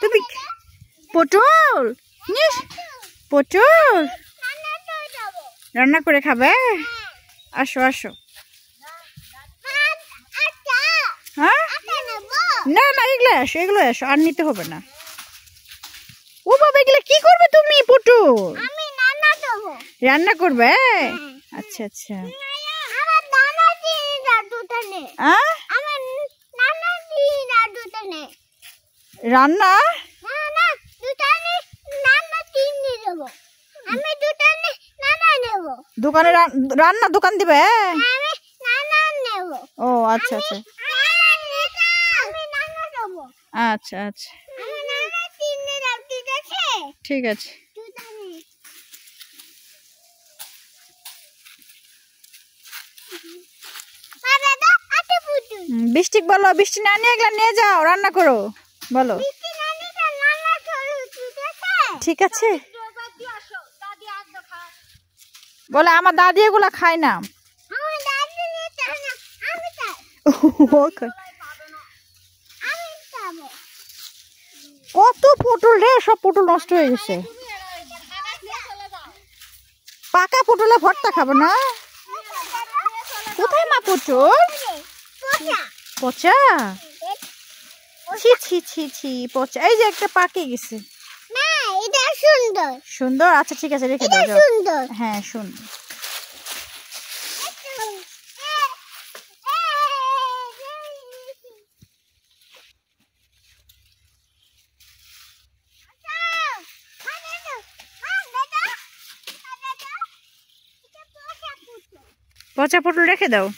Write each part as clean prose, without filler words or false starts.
তুমি পটল পটল রান্না করে খাবে? আসো আসো। হ্যাঁ না না এগুলো আসো আর নিতে হবে না। ও বাবা এগুলো কি করবে তুমি? পটল রান্না করবে? আচ্ছা আচ্ছা রান্না দোকানে রান্না দোকান দিবে? ও আচ্ছা আচ্ছা আচ্ছা আচ্ছা ঠিক আছে। বৃষ্টি বলো, বৃষ্টি না নিয়ে এগুলা নিয়ে যাও রান্না করো বলো। ঠিক আছে বলে আমার দাদি এগুলা খায় না। কত পটল রে, সব পটল নষ্ট হয়ে গেছে। পাকা পটলে ভর্তা খাবো না? কোথায় মা পটল? পচা? ছি ছি ছি ছি পচা। এই যে একটা পাকে গেছে। সুন্দর আচ্ছা ঠিক আছে রেখে দাও। হ্যাঁ সুন্দর। পচা পটল রেখে দাও।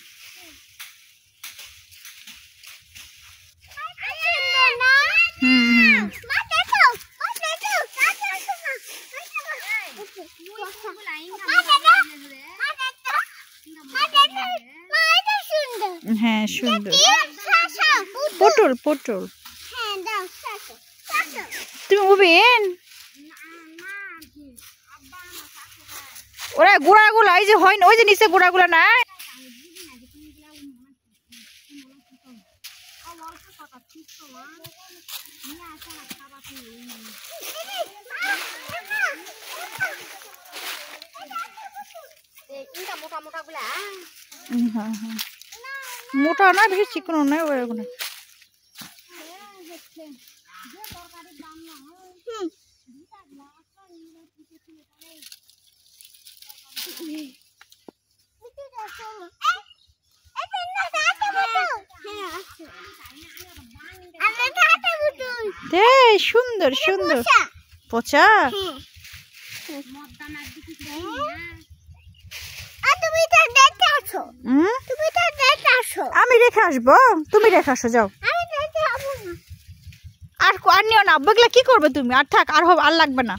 হ্যাঁ সুন্দর পটল পটল। তুমি উবেন ওরা গোড়াগুলো এই যে হয় না, ওই যে নিচে গোড়াগুলো না। মোটা না বেশি চিকন নয় ওরকম। সুন্দর সুন্দর পচা। আমি রেখে আসবো, তুমি রেখে আসো যাও। আর নিও না আব্বুগুলা কি করবে তুমি? আর থাক আর আর লাগবে না।